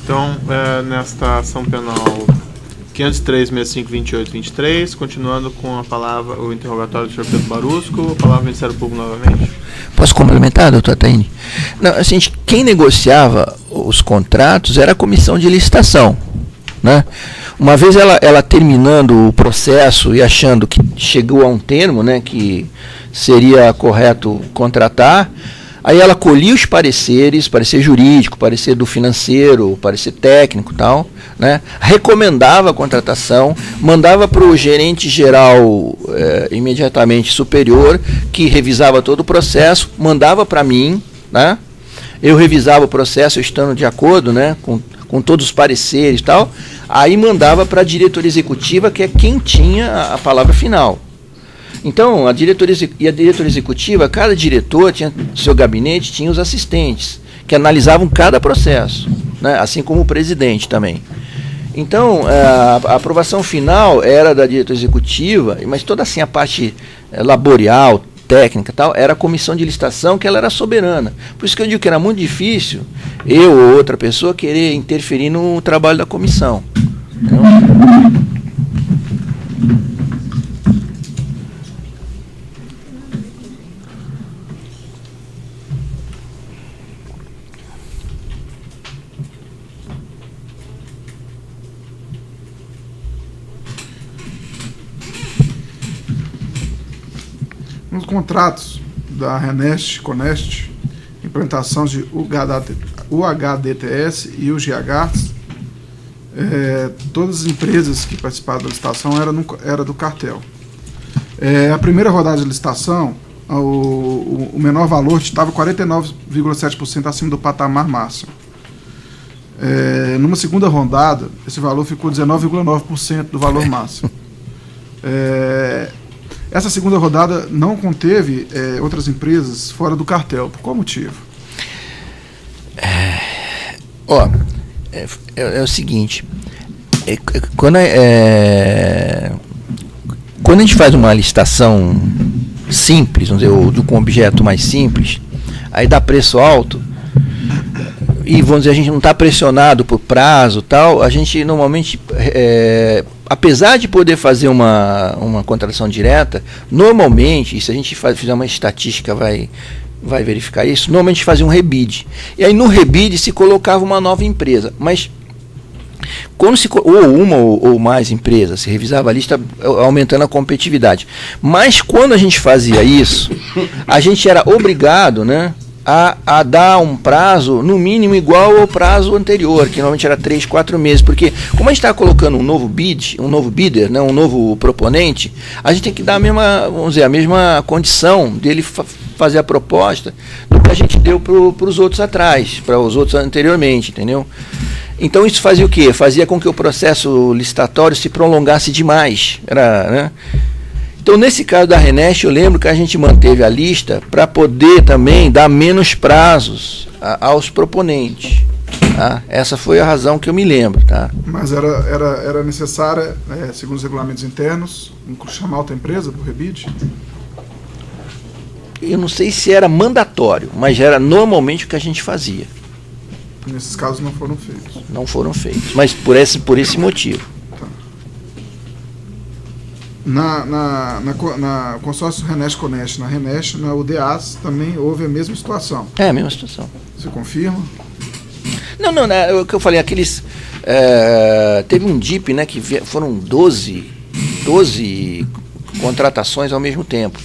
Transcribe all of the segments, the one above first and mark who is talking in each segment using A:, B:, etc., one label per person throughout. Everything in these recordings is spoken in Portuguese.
A: Então, nesta ação penal 503.65.28.23, continuando com a palavra, o interrogatório do senhor Pedro Barusco, a palavra do Ministério Público novamente.
B: Posso complementar, doutor Taini? Não, assim, quem negociava os contratos era a comissão de licitação, né? Uma vez ela terminando o processo e achando que chegou a um termo, né, que seria correto contratar, aí ela colhia os pareceres, parecer jurídico, parecer do financeiro, parecer técnico e tal, né? Recomendava a contratação, mandava para o gerente geral imediatamente superior, que revisava todo o processo, mandava para mim, né? Eu revisava o processo, estando de acordo, né, com todos os pareceres e tal, aí mandava para a diretoria executiva, que é quem tinha a palavra final. Então, a diretoria executiva, cada diretor tinha seu gabinete, tinha os assistentes, que analisavam cada processo, né, assim como o presidente também. Então, a aprovação final era da diretoria executiva, mas toda assim a parte laborial, técnica e tal, era a comissão de licitação, que ela era soberana. Por isso que eu digo que era muito difícil eu ou outra pessoa querer interferir no trabalho da comissão. Entendeu?
C: Nos contratos da Renest, Conest, implementação de UHDTS e UGH, todas as empresas que participaram da licitação era do cartel. A primeira rodada de licitação, o menor valor estava 49,7% acima do patamar máximo. Numa segunda rodada, esse valor ficou 19,9% do valor máximo. Essa segunda rodada não conteve outras empresas fora do cartel. Por qual motivo?
B: É o seguinte, quando a gente faz uma licitação simples, vamos dizer, com um objeto mais simples, aí dá preço alto, e vamos dizer, a gente não está pressionado por prazo tal, a gente normalmente, apesar de poder fazer uma contratação direta, normalmente, e se a gente fizer uma estatística vai verificar isso, normalmente fazia um rebid. E aí no rebid se colocava uma nova empresa, mas quando ou uma ou mais empresas, se revisava a lista aumentando a competitividade. Mas quando a gente fazia isso, a gente era obrigado, né, a dar um prazo, no mínimo, igual ao prazo anterior, que normalmente era 3, 4 meses, porque como a gente está colocando um novo bidder, né, um novo proponente, a gente tem que dar a mesma condição dele fazer a proposta do que a gente deu para os outros atrás, para os outros anteriormente, entendeu? Então isso fazia o quê? Fazia com que o processo licitatório se prolongasse demais, né? Então, nesse caso da Renest, eu lembro que a gente manteve a lista para poder também dar menos prazos aos proponentes. Tá? Essa foi a razão que eu me lembro. Tá?
C: Mas era necessária, segundo os regulamentos internos, chamar outra empresa para o rebid?
B: Eu não sei se era mandatório, mas era normalmente o que a gente fazia.
C: Nesses casos não foram feitos?
B: Não foram feitos, mas por esse motivo.
C: Na consórcio Renest Conest, na Renest, na UDAs, também houve a mesma situação.
B: É a mesma situação.
C: Você confirma?
B: Não, o que eu falei, teve um DIP, né, que foram 12 contratações ao mesmo tempo.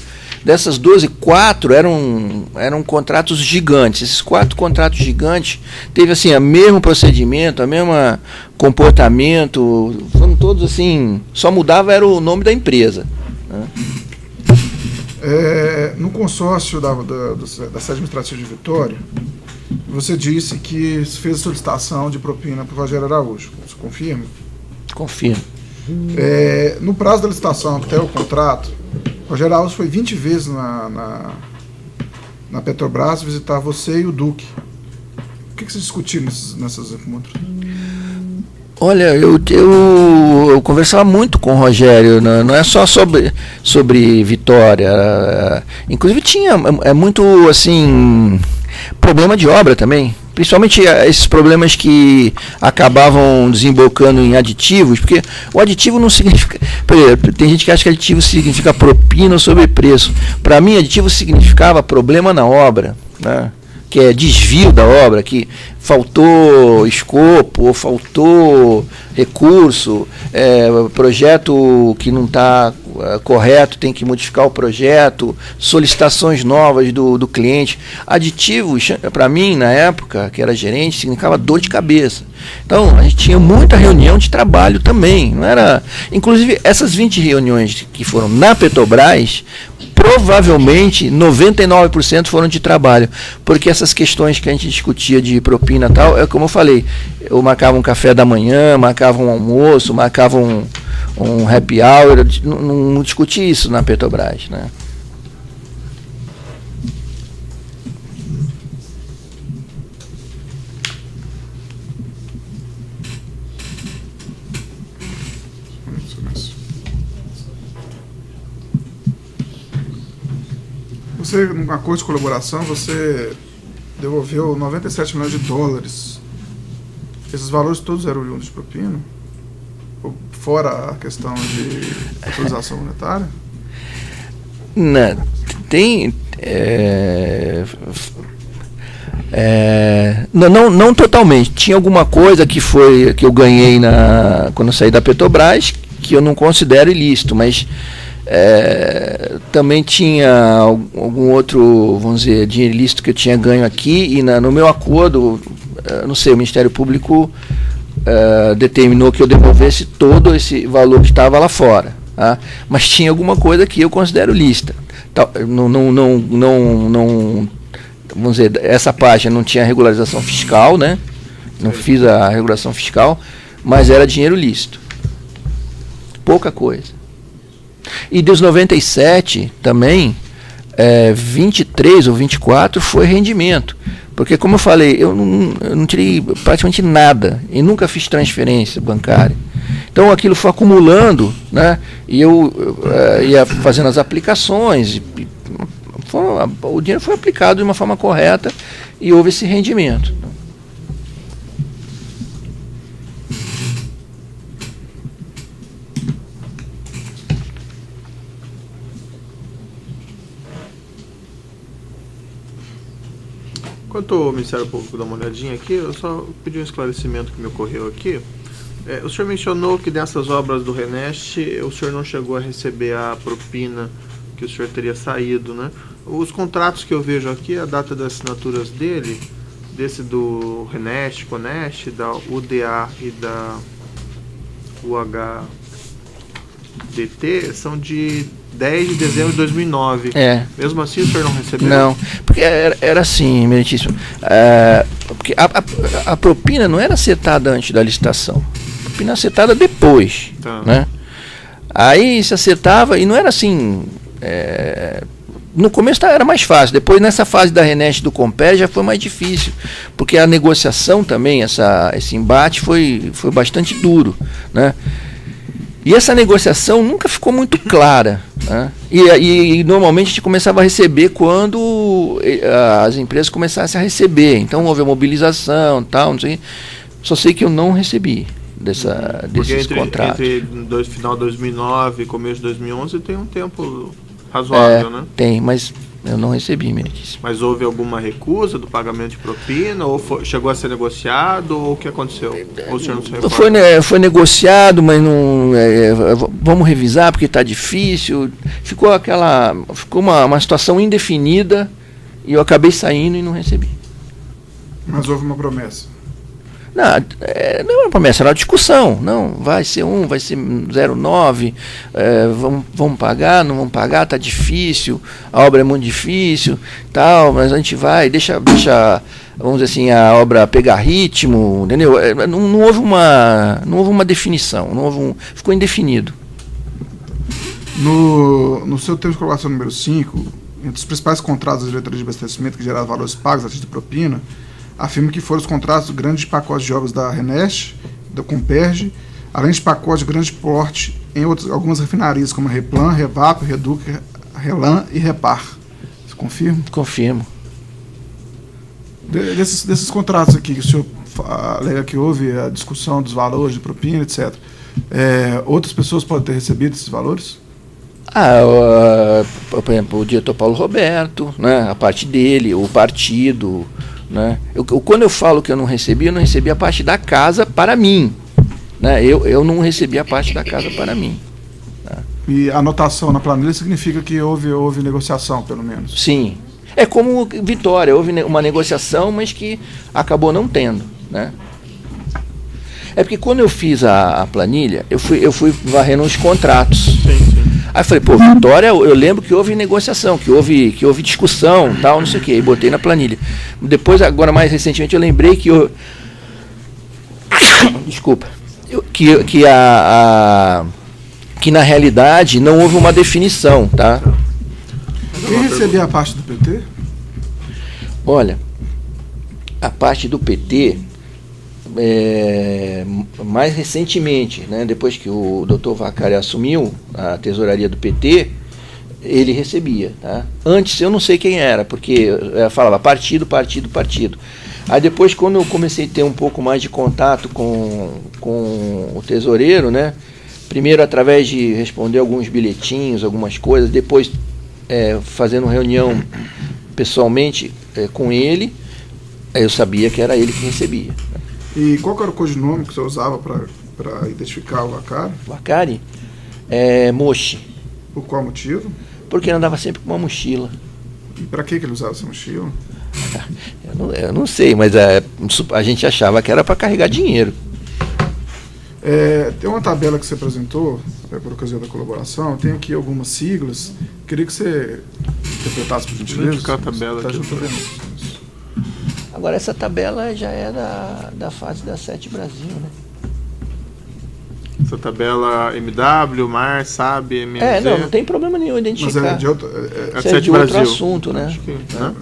B: Dessas 12, 4 eram contratos gigantes. Esses 4 contratos gigantes teve assim, o mesmo procedimento, o mesmo comportamento, foram todos assim, só mudava era o nome da empresa. Né?
C: No consórcio da sede administrativa de Vitória, você disse que fez a solicitação de propina para o Rogério Araújo. Você confirma?
B: Confirmo.
C: No prazo da licitação até o contrato, Rogério Araújo foi 20 vezes na Petrobras visitar você e o Duque. O que vocês discutiram nessas encontros?
B: Olha, eu conversava muito com o Rogério, não é só sobre Vitória. Inclusive tinha muito, assim, problema de obra também. principalmente esses problemas que acabavam desembocando em aditivos, porque o aditivo não significa... Tem gente que acha que aditivo significa propina ou sobrepreço. Para mim, aditivo significava problema na obra, né? Que é desvio da obra, que faltou escopo, ou faltou recurso, projeto que não está correto, tem que modificar o projeto, solicitações novas do cliente. Aditivos, para mim, na época, que era gerente, significava dor de cabeça. Então, a gente tinha muita reunião de trabalho também. Não era... Inclusive, essas 20 reuniões que foram na Petrobras, provavelmente 99% foram de trabalho, porque essas questões que a gente discutia de propina e tal, é como eu falei, eu marcava um café da manhã, marcava um almoço, marcava um happy hour, não discuti isso na Petrobras, né?
C: Você, num acordo de colaboração, você devolveu 97 milhões de dólares. Esses valores todos eram oriundos de propina? Fora a questão de autorização monetária?
B: Não, tem... não totalmente. Tinha alguma coisa que eu ganhei quando eu saí da Petrobras, que eu não considero ilícito, mas... também tinha algum outro, vamos dizer, dinheiro ilícito que eu tinha ganho aqui, e no meu acordo, não sei, o Ministério Público determinou que eu devolvesse todo esse valor que estava lá fora, tá? Mas tinha alguma coisa que eu considero lícita. Não, vamos dizer, essa página não tinha regularização fiscal, né? Não fiz a regulação fiscal, mas era dinheiro lícito. Pouca coisa. E dos 97 também, 23 ou 24 foi rendimento. Porque, como eu falei, eu não tirei praticamente nada e nunca fiz transferência bancária. Então aquilo foi acumulando, né? E eu ia fazendo as aplicações. O dinheiro foi aplicado de uma forma correta e houve esse rendimento.
A: Enquanto o Ministério Público dá uma olhadinha aqui, eu só pedi um esclarecimento que me ocorreu aqui. O senhor mencionou que nessas obras do Renest, o senhor não chegou a receber a propina que o senhor teria saído, né? Os contratos que eu vejo aqui, a data das assinaturas dele, desse do Renest, Conest, da UDA e da UHDT, são de 10 de dezembro de 2009. Mesmo assim, o senhor não recebeu?
B: Não, porque era assim, meritíssimo. Porque a propina não era acertada antes da licitação. A propina era acertada depois. Tá. Né? Aí se acertava, e não era assim... no começo era mais fácil, depois nessa fase da Renest do Comper já foi mais difícil, porque a negociação também, esse embate foi bastante duro, né? E essa negociação nunca ficou muito clara, né? E normalmente a gente começava a receber quando as empresas começassem a receber. Então houve a mobilização, tal, não sei. Só sei que eu não recebi desses contratos.
A: Entre final de 2009 e começo de 2011 tem um tempo razoável, né?
B: Tem, mas eu não recebi, meritíssimo.
A: Mas houve alguma recusa do pagamento de propina? Ou chegou a ser negociado? Ou o que aconteceu? Ou o senhor não se recorda?
B: Foi negociado, mas não... vamos revisar porque está difícil. Ficou uma situação indefinida e eu acabei saindo e não recebi.
C: Mas houve uma promessa?
B: Não é uma promessa, era uma discussão. Não, vai ser 1, vai ser 0,9, vamos pagar, não vamos pagar, está difícil, a obra é muito difícil, tal, mas a gente vai, deixa, vamos dizer assim, a obra pegar ritmo, entendeu? Não houve uma definição, ficou indefinido.
C: No seu termo de colocação número 5, entre os principais contratos da diretoria de abastecimento que geraram valores pagos a título de propina, afirma que foram os contratos de grandes pacotes de obras da Renest, da Comperj, além de pacotes de grande porte em algumas refinarias, como a Replan, Revap, Reduc, Relan e Repar. Você confirma?
B: Confirmo.
C: Desses contratos aqui, que o senhor alega que houve a discussão dos valores de propina, etc., outras pessoas podem ter recebido esses valores?
B: Por exemplo, o diretor Paulo Roberto, né, a parte dele, o partido, né? Quando eu falo que eu não recebi a parte da casa para mim, né? Eu não recebi a parte da casa para mim. Né?
C: E a anotação na planilha significa que houve negociação, pelo menos?
B: Sim. É como Vitória, houve uma negociação, mas que acabou não tendo, né? É porque quando eu fiz a planilha, eu fui varrendo os contratos.
A: Sim.
B: Aí eu falei, pô, Vitória, eu lembro que houve negociação, que houve discussão, tal, não sei o quê, e botei na planilha. Depois, agora mais recentemente, eu lembrei que desculpa, que na realidade não houve uma definição, tá?
C: Quem recebia a parte do PT?
B: Olha, a parte do PT, mais recentemente, né, depois que o Dr. Vacari assumiu a tesouraria do PT, ele recebia. Tá? Antes eu não sei quem era, porque eu falava partido. Aí depois, quando eu comecei a ter um pouco mais de contato com o tesoureiro, né, primeiro através de responder alguns bilhetinhos, algumas coisas, depois fazendo reunião pessoalmente com ele, eu sabia que era ele que recebia.
C: E qual que era o codinome que você usava para identificar o Vacari?
B: Vacari? Mochi.
C: Por qual motivo?
B: Porque ele andava sempre com uma mochila.
C: E para que ele usava essa mochila?
B: Eu não sei, mas a gente achava que era para carregar dinheiro.
C: Tem uma tabela que você apresentou, por ocasião da colaboração, tem aqui algumas siglas. Queria que você interpretasse, por gentileza.
A: Qual a tabela?
C: Tá junto vendo.
B: Agora, essa tabela já é da fase da Sete Brasil, né?
A: Essa tabela MW, MAR, SAB, MMZ...
B: não tem problema nenhum identificar.
C: Mas é de outro...
B: Isso é de outro assunto, né?
A: Acho que,
B: né?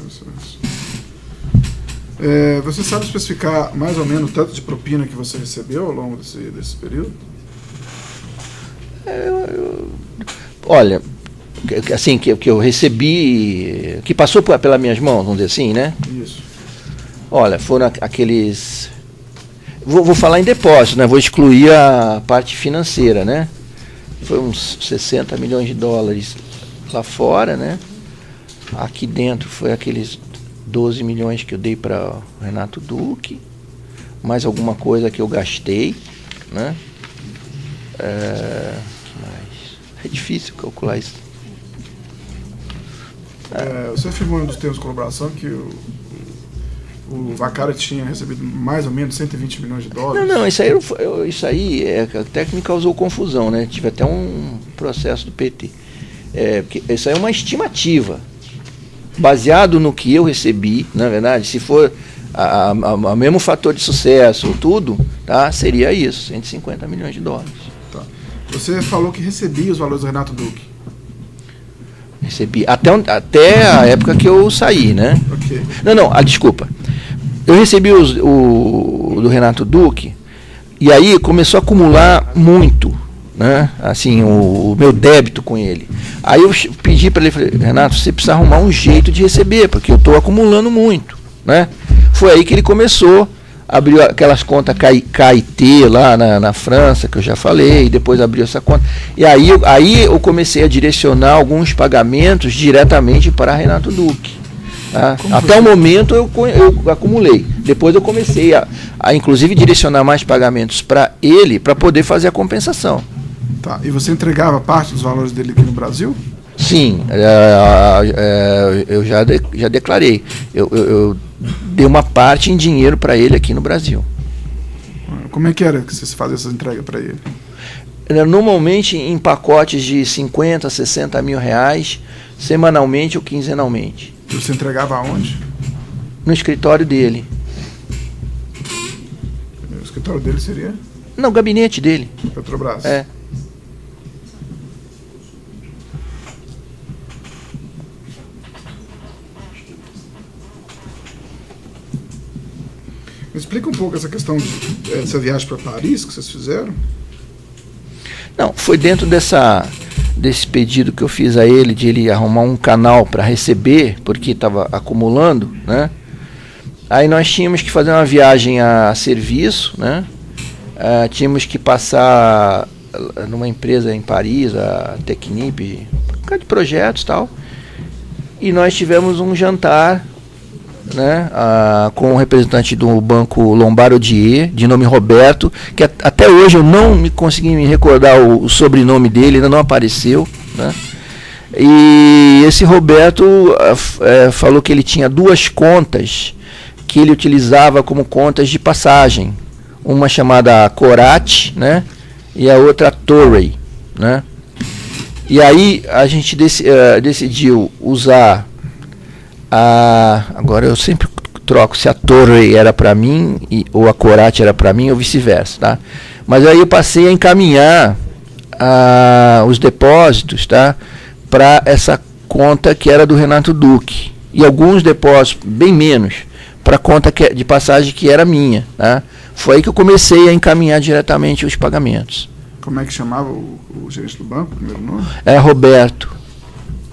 C: Você sabe especificar mais ou menos o tanto de propina que você recebeu ao longo desse período?
B: Olha, assim, que eu recebi, que passou pelas minhas mãos, vamos dizer assim, né?
C: Isso.
B: Olha, foram aqueles... Vou falar em depósito, né? Vou excluir a parte financeira, né? Foi uns 60 milhões de dólares lá fora, né? Aqui dentro foi aqueles 12 milhões que eu dei para o Renato Duque, mais alguma coisa que eu gastei, né? Mas é difícil calcular isso.
C: Você afirmou em um dos termos de colaboração que o Vacari tinha recebido mais ou menos 120 milhões de dólares.
B: Não, isso aí até que me causou confusão, né? Tive até um processo do PT. Porque isso aí é uma estimativa. Baseado no que eu recebi, na verdade, se for o mesmo fator de sucesso, tudo, tá? Seria isso, 150 milhões de dólares.
C: Tá. Você falou que recebia os valores do Renato Duque.
B: Recebi. Até a época que eu saí, né?
C: Ok.
B: Desculpa. Eu recebi o do Renato Duque, e aí começou a acumular muito, né? Assim, o meu débito com ele. Aí eu pedi para ele, falei, Renato, você precisa arrumar um jeito de receber, porque eu estou acumulando muito, né? Foi aí que ele começou, abriu aquelas contas KIT lá na França, que eu já falei, e depois abriu essa conta. E aí eu comecei a direcionar alguns pagamentos diretamente para Renato Duque. Tá? Até o momento eu acumulei. Depois eu comecei a inclusive direcionar mais pagamentos para ele, para poder fazer a compensação.
C: Tá. E você entregava parte dos valores dele aqui no Brasil?
B: Sim, eu já declarei. Eu dei uma parte em dinheiro para ele aqui no Brasil.
C: Como é que era que você fazia essa entrega para ele?
B: Normalmente em pacotes de 50, 60 mil reais, semanalmente ou quinzenalmente.
C: E você entregava aonde?
B: No escritório dele.
C: O escritório dele seria?
B: Não, o gabinete dele.
C: Petrobras. Me explica um pouco essa questão dessa viagem para Paris que vocês fizeram.
B: Não, foi dentro desse pedido que eu fiz a ele, de ele arrumar um canal para receber, porque estava acumulando, né? Aí nós tínhamos que fazer uma viagem a serviço, né? Tínhamos que passar numa empresa em Paris, a Technip, por causa de projetos e tal. E nós tivemos um jantar, né, com um representante do Banco Lombard-Odier, de nome Roberto, que até hoje eu não me consegui me recordar o sobrenome dele, ainda não apareceu, né? E esse Roberto falou que ele tinha 2 contas que ele utilizava como contas de passagem, uma chamada Corat, né, e a outra Torrey, né? E aí a gente decidiu usar agora eu sempre troco se a Torrey era para mim ou a Corat era para mim ou vice-versa, tá? Mas aí eu passei a encaminhar os depósitos, tá, para essa conta que era do Renato Duque, e alguns depósitos, bem menos, para a conta de passagem que era minha, tá? Foi aí que eu comecei a encaminhar diretamente os pagamentos.
C: Como é que chamava o gerente do banco, o primeiro nome?
B: É Roberto,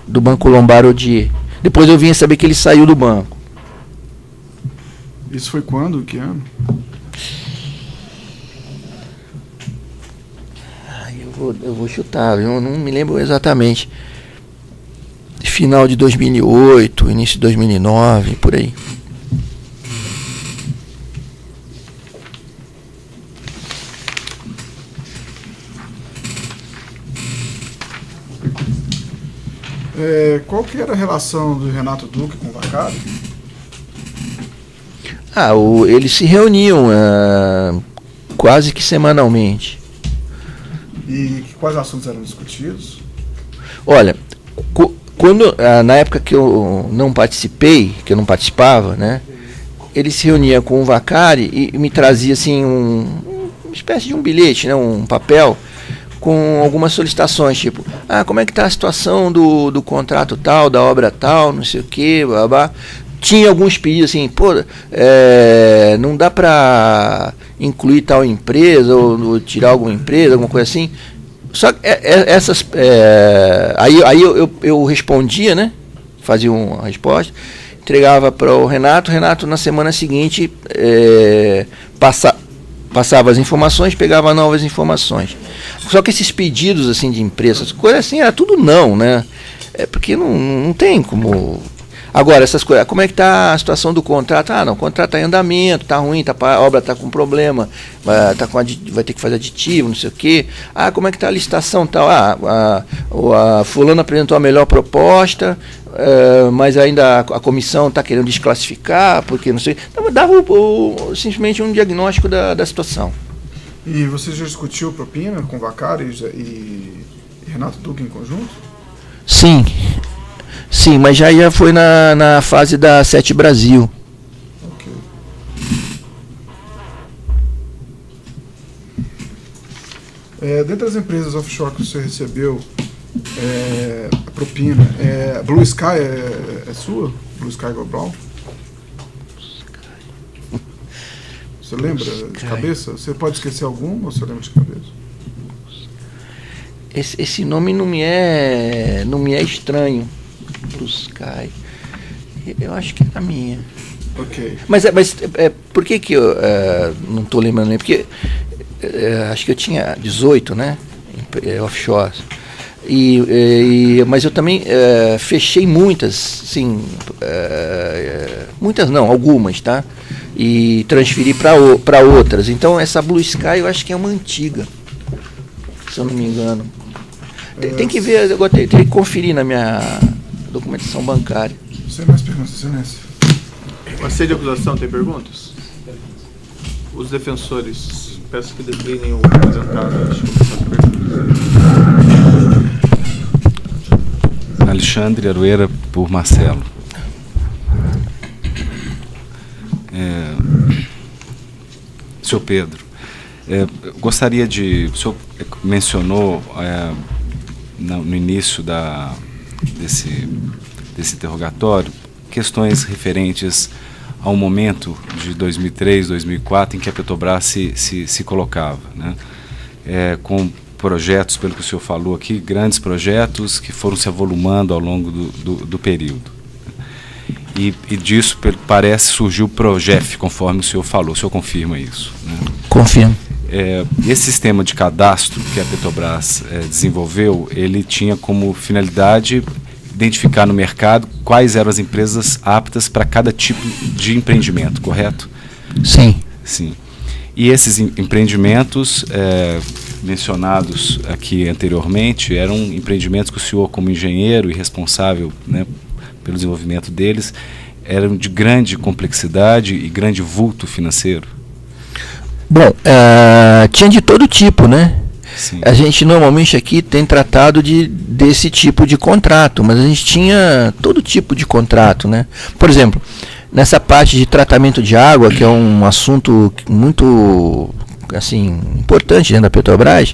B: do Banco Lombard-Odier. Depois eu vim a saber que ele saiu do banco.
C: Isso foi quando? Que ano?
B: Eu vou chutar, eu não me lembro exatamente. Final de 2008, início de 2009, por aí.
C: Qual que era a relação do Renato Duque com o Vacari?
B: Eles se reuniam quase que semanalmente.
C: E quais assuntos eram discutidos?
B: Olha, quando na época que eu não participava, né, ele se reunia com o Vacari e me trazia assim uma espécie de um bilhete, né, um papel com algumas solicitações, tipo, como é que está a situação do contrato tal, da obra tal, não sei o que, blá, blá. Tinha alguns pedidos assim, não dá para incluir tal empresa ou tirar alguma empresa, alguma coisa assim. Só que essas... aí eu respondia, né? Fazia uma resposta, entregava para o Renato na semana seguinte passava as informações, pegava novas informações. Só que esses pedidos assim de empresas, coisas assim, era tudo não, né? Porque não tem como... Agora, essas coisas, como é que está a situação do contrato? O contrato está em andamento, está ruim, a obra está com problema, vai ter que fazer aditivo, não sei o quê. Como é que está a licitação tal? A fulano apresentou a melhor proposta, mas ainda a comissão está querendo desclassificar, porque não sei. Então, dava simplesmente um diagnóstico da situação.
C: E você já discutiu propina com Vacari e Renato Duque em conjunto?
B: Sim, mas já foi na fase da Sete Brasil.
C: Ok. Dentre as empresas offshore que você recebeu a propina, Blue Sky é sua? Blue Sky Global? Você lembra de cabeça? Você pode esquecer alguma ou você lembra de cabeça?
B: Esse nome não me é estranho. Blue Sky. Eu acho que é a minha.
C: Ok.
B: Mas por que eu não estou lembrando nem? Porque acho que eu tinha 18, né? Offshore. Mas eu também fechei muitas, sim. Muitas não, algumas, tá? E transferi para outras. Então essa Blue Sky eu acho que é uma antiga, se eu não me engano. Tem que ver, agora tem que conferir na minha documentação bancária.
C: Sem mais perguntas, excelência.
A: A sede de acusação tem perguntas? Os defensores, peço que declinem o apresentado.
D: Alexandre Aroeira por Marcelo. Senhor Pedro, gostaria de... O senhor mencionou no início desse interrogatório questões referentes ao momento de 2003, 2004 em que a Petrobras se colocava, né? Com projetos, pelo que o senhor falou aqui, grandes projetos que foram se avolumando ao longo do período. E disso, parece, surgiu o Progef, conforme o senhor falou. O senhor confirma isso, né?
B: Confirmo.
D: Esse sistema de cadastro que a Petrobras desenvolveu, ele tinha como finalidade identificar no mercado quais eram as empresas aptas para cada tipo de empreendimento, correto?
B: Sim.
D: Sim. E esses empreendimentos mencionados aqui anteriormente eram empreendimentos que o senhor, como engenheiro e responsável, né, pelo desenvolvimento deles, eram de grande complexidade e grande vulto financeiro?
B: Bom, tinha de todo tipo, né?
D: Sim.
B: A gente normalmente aqui tem tratado desse tipo de contrato, mas a gente tinha todo tipo de contrato, né? Por exemplo, nessa parte de tratamento de água, que é um assunto muito, assim, importante dentro da Petrobras,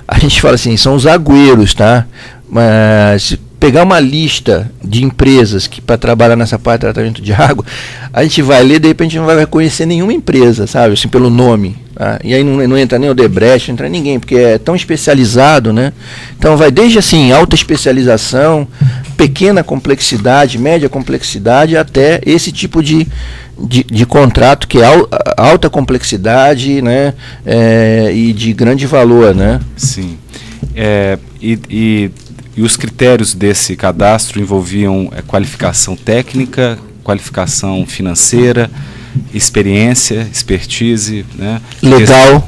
B: a gente fala assim, são os agüeros, tá? Mas se pegar uma lista de empresas que para trabalhar nessa parte de tratamento de água, a gente vai ler, de repente não vai reconhecer nenhuma empresa, sabe, assim, pelo nome, tá? E aí não entra nem o Odebrecht, não entra ninguém, porque é tão especializado, né? Então vai desde assim, alta especialização, pequena complexidade, média complexidade, até esse tipo de contrato que é alta complexidade, né, e de grande valor, né?
D: Sim. E os critérios desse cadastro envolviam qualificação técnica, qualificação financeira, experiência, expertise, né?
B: Legal.